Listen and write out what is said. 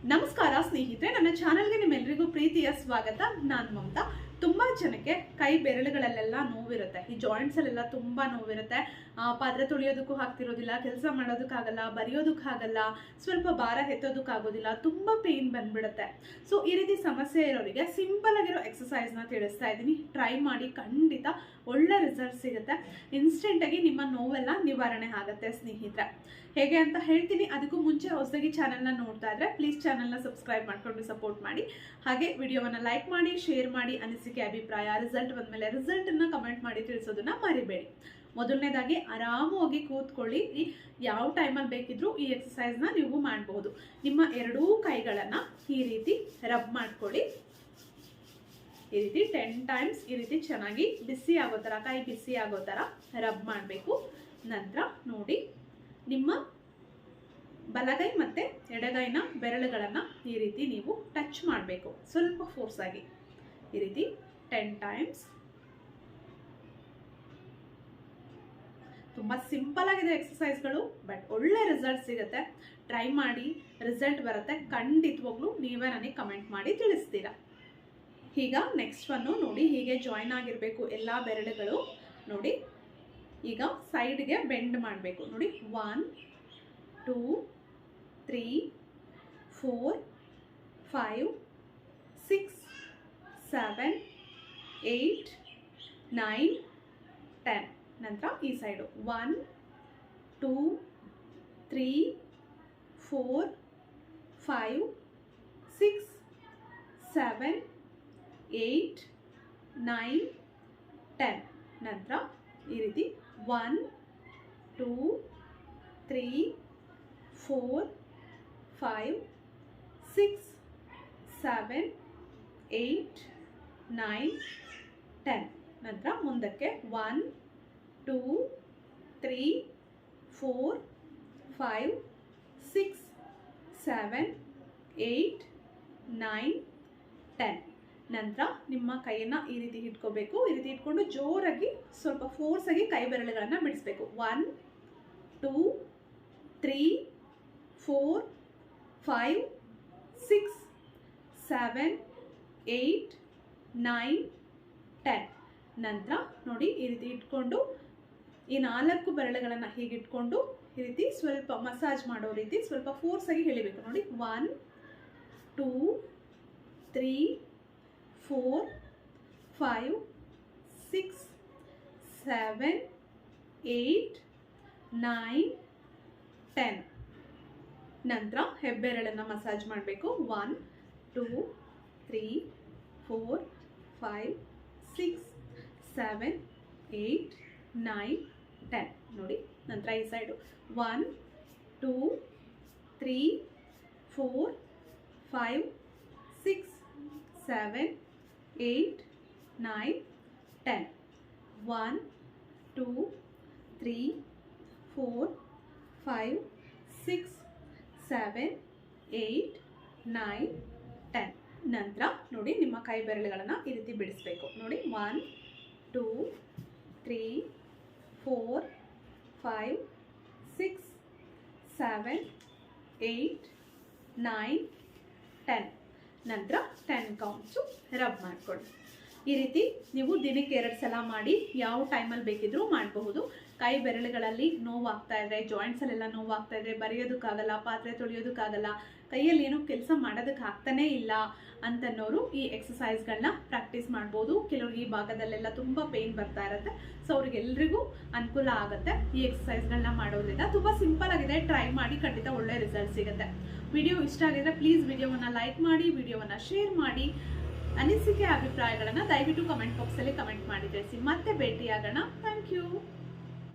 ನಮಸ್ಕಾರ ಸ್ನೇಹಿತರೆ, ನನ್ನ ಚಾನೆಲ್ಗೆ ನಿಮ್ಮೆಲ್ಲರಿಗೂ ಪ್ರೀತಿಯ ಸ್ವಾಗತ. ನಾನು ಮಮತಾ. ತುಂಬಾ ಜನಕ್ಕೆ ಕೈ ಬೆರಳುಗಳಲ್ಲೆಲ್ಲ ನೋವಿರುತ್ತೆ, ಈ ಜಾಯಿಂಟ್ಸ್ ಅಲ್ಲೆಲ್ಲ ತುಂಬಾ ನೋವಿರುತ್ತೆ. ಪಾತ್ರೆ ತೊಳೆಯೋದಕ್ಕೂ ಆಗ್ತಿರೋದಿಲ್ಲ, ಕೆಲಸ ಮಾಡೋದಕ್ಕಾಗಲ್ಲ, ಬರೆಯೋದಕ್ಕಾಗಲ್ಲ, ಸ್ವಲ್ಪ ಭಾರ ಎತ್ತೋದಕ್ಕಾಗೋದಿಲ್ಲ, ತುಂಬಾ ಪೇನ್ ಬಂದ್ಬಿಡುತ್ತೆ. ಸೊ ಈ ರೀತಿ ಸಮಸ್ಯೆ ಇರೋರಿಗೆ ಸಿಂಪಲ್ ಆಗಿರೋ ಎಕ್ಸಸೈಸ್ನ ತಿಳಿಸ್ತಾ ಇದ್ದೀನಿ. ಟ್ರೈ ಮಾಡಿ, ಖಂಡಿತ ಒಳ್ಳೆ ರಿಸಲ್ಟ್ ಸಿಗುತ್ತೆ. ಇನ್ಸ್ಟೆಂಟ್ ಆಗಿ ನಿಮ್ಮ ನೋವೆಲ್ಲ ನಿವಾರಣೆ ಆಗುತ್ತೆ ಸ್ನೇಹಿತರೆ. ಹೇಗೆ ಅಂತ ಹೇಳ್ತೀನಿ. ಅದಕ್ಕೂ ಮುಂಚೆ ಹೊಸದಾಗಿ ಚಾನೆಲ್ನ ನೋಡ್ತಾ ಇದ್ರೆ ಪ್ಲೀಸ್ ಚಾನೆಲ್ನ ಸಬ್ಸ್ಕ್ರೈಬ್ ಮಾಡ್ಕೊಂಡು ಸಪೋರ್ಟ್ ಮಾಡಿ. ಹಾಗೆ ವಿಡಿಯೋವನ್ನ ಲೈಕ್ ಮಾಡಿ, ಶೇರ್ ಮಾಡಿ, ಅನಿಸಿಕೆ ಅಭಿಪ್ರಾಯ, ರಿಸಲ್ಟ್ ಬಂದ್ಮೇಲೆ ರಿಸಲ್ಟನ್ನು ಕಮೆಂಟ್ ಮಾಡಿ ತಿಳಿಸೋದನ್ನ ಮರಿಬೇಡಿ. ಮೊದಲನೇದಾಗಿ ಆರಾಮವಾಗಿ ಕೂತ್ಕೊಳ್ಳಿ. ಯಾವ ಟೈಮಲ್ಲಿ ಬೇಕಿದ್ರೂ ಈ ಎಕ್ಸಸೈಸ್ನ ನೀವು ಮಾಡಬಹುದು. ನಿಮ್ಮ ಎರಡೂ ಕೈಗಳನ್ನ ಈ ರೀತಿ ರಬ್ ಮಾಡ್ಕೊಳ್ಳಿ. ಈ ರೀತಿ 10 ಟೈಮ್ಸ್ ಈ ರೀತಿ ಚೆನ್ನಾಗಿ ಬಿಸಿ ಆಗೋ ಥರ, ಕೈ ಬಿಸಿ ಆಗೋ ಥರ ರಬ್ ಮಾಡಬೇಕು. ನಂತರ ನೋಡಿ, ನಿಮ್ಮ ಬಲಗೈ ಮತ್ತು ಎಡಗೈನ ಬೆರಳುಗಳನ್ನು ಈ ರೀತಿ ನೀವು ಟಚ್ ಮಾಡಬೇಕು, ಸ್ವಲ್ಪ ಫೋರ್ಸ್ ಆಗಿ. ಈ ರೀತಿ 10 ಟೈಮ್ಸ್. ತುಂಬ ಸಿಂಪಲ್ ಆಗಿದೆ ಎಕ್ಸಸೈಸ್ಗಳು, ಬಟ್ ಒಳ್ಳೆ ರಿಸಲ್ಟ್ ಸಿಗುತ್ತೆ. ಟ್ರೈ ಮಾಡಿ, ರಿಸಲ್ಟ್ ಬರುತ್ತೆ. ಖಂಡಿತವಾಗ್ಲೂ ನೀವೇ ನನಗೆ ಕಮೆಂಟ್ ಮಾಡಿ ತಿಳಿಸ್ತೀರಾ. ಈಗ ನೆಕ್ಸ್ಟ್ ಒನ್ನು ನೋಡಿ, ಹೀಗೆ ಜಾಯಿನ್ ಆಗಿರಬೇಕು ಎಲ್ಲ ಬೆರಳುಗಳು. ನೋಡಿ, ಈಗ ಸೈಡ್ಗೆ ಬೆಂಡ್ ಮಾಡಬೇಕು. ನೋಡಿ, 1 2 3 4 5 6 7 8 9 10. ನಂತರ ಈ ಸೈಡು 1 2 3 4 5 6 7 8 9 10. ನಂತರ ಈ ರೀತಿ 1 2 3 4 5 6 7 8 9 10. ನಂತರ ಮುಂದಕ್ಕೆ 1 2 3 4 5 6 7 8 9 10. ನಂತರ ನಿಮ್ಮ ಕೈಯನ್ನು ಈ ರೀತಿ ಇಟ್ಕೋಬೇಕು. ಈ ರೀತಿ ಇಟ್ಕೊಂಡು ಜೋರಾಗಿ ಸ್ವಲ್ಪ ಫೋರ್ಸಾಗಿ ಕೈ ಬೆರಳುಗಳನ್ನು ಬಿಡಿಸ್ಬೇಕು. 1 2 3 4 5 6 7 8 9 10. ನಂತರ ನೋಡಿ, ಈ ರೀತಿ ಇಟ್ಕೊಂಡು ಈ 4 ಬೆರಳುಗಳನ್ನು ಹೀಗಿಟ್ಕೊಂಡು ಈ ರೀತಿ ಸ್ವಲ್ಪ ಮಸಾಜ್ ಮಾಡೋ ರೀತಿ ಸ್ವಲ್ಪ ಫೋರ್ಸಾಗಿ ಎಳಿಬೇಕು. ನೋಡಿ, 1 2 3 4 5 6 7 8 9 10. ನಂತರ ಹೆಬ್ಬೆರಳನ್ನು ಮಸಾಜ್ ಮಾಡಬೇಕು. 1 2 3 4 5 6 7 8 9 10. ನೋಡಿ, ನಂತರ ಈ ಸೈಡು 1 2 3 4 5 6 7 8 9 10. 1 2 3 4 5 6 7 8 9 10. ನಂತರ ನೋಡಿ, ನಿಮ್ಮ ಕೈ ಬೆರಳುಗಳನ್ನು ಈ ರೀತಿ ಬಿಡಿಸ್ಬೇಕು. ನೋಡಿ, 1 2 3 4 5 6 7 8 9 10. ನಂತರ 10 ಕೌಂಟ್ಸು ರಬ್ ಮಾಡ್ಕೊಳ್ಳಿ. ಈ ರೀತಿ ನೀವು ದಿನಕ್ಕೆ 2 ಸಲ ಮಾಡಿ, ಯಾವ ಟೈಮಲ್ಲಿ ಬೇಕಿದ್ರೂ ಮಾಡಬಹುದು. ಕೈ ಬೆರಳುಗಳಲ್ಲಿ ನೋವಾಗ್ತಾ ಇದ್ರೆ, ಜಾಯಿಂಟ್ಸಲ್ಲೆಲ್ಲ ನೋವಾಗ್ತಾ ಇದ್ರೆ, ಬರೆಯೋದಕ್ಕಾಗಲ್ಲ, ಪಾತ್ರೆ ತೊಳೆಯೋದಕ್ಕಾಗಲ್ಲ, ಕೈಯಲ್ಲಿ ಏನೋ ಕೆಲಸ ಮಾಡೋದಕ್ಕೆ ಆಗ್ತಾನೇ ಇಲ್ಲ ಅಂತನ್ನೋರು ಈ ಎಕ್ಸಸೈಸ್ಗಳನ್ನ ಪ್ರಾಕ್ಟೀಸ್ ಮಾಡ್ಬೋದು. ಕೆಲವ್ರಿಗೆ ಈ ಭಾಗದಲ್ಲೆಲ್ಲ ತುಂಬ ಪೇನ್ ಬರ್ತಾ ಇರುತ್ತೆ. ಸೊ ಅವ್ರಿಗೆಲ್ರಿಗೂ ಅನುಕೂಲ ಆಗುತ್ತೆ ಈ ಎಕ್ಸಸೈಸ್ಗಳನ್ನ ಮಾಡೋದ್ರಿಂದ. ತುಂಬ ಸಿಂಪಲ್ ಆಗಿದೆ, ಟ್ರೈ ಮಾಡಿ, ಖಂಡಿತ ಒಳ್ಳೆ ರಿಸಲ್ಟ್ ಸಿಗುತ್ತೆ. ವಿಡಿಯೋ ಇಷ್ಟ ಆಗಿದ್ರೆ ಪ್ಲೀಸ್ ವಿಡಿಯೋವನ್ನು ಲೈಕ್ ಮಾಡಿ, ವಿಡಿಯೋವನ್ನು ಶೇರ್ ಮಾಡಿ. ಅನಿಸಿಕೆ ಅಭಿಪ್ರಾಯಗಳನ್ನು ದಯವಿಟ್ಟು ಕಮೆಂಟ್ ಬಾಕ್ಸಲ್ಲಿ ಕಮೆಂಟ್ ಮಾಡಿ ತಿಳಿಸಿ. ಮತ್ತೆ ಭೇಟಿಯಾಗೋಣ. Thank you.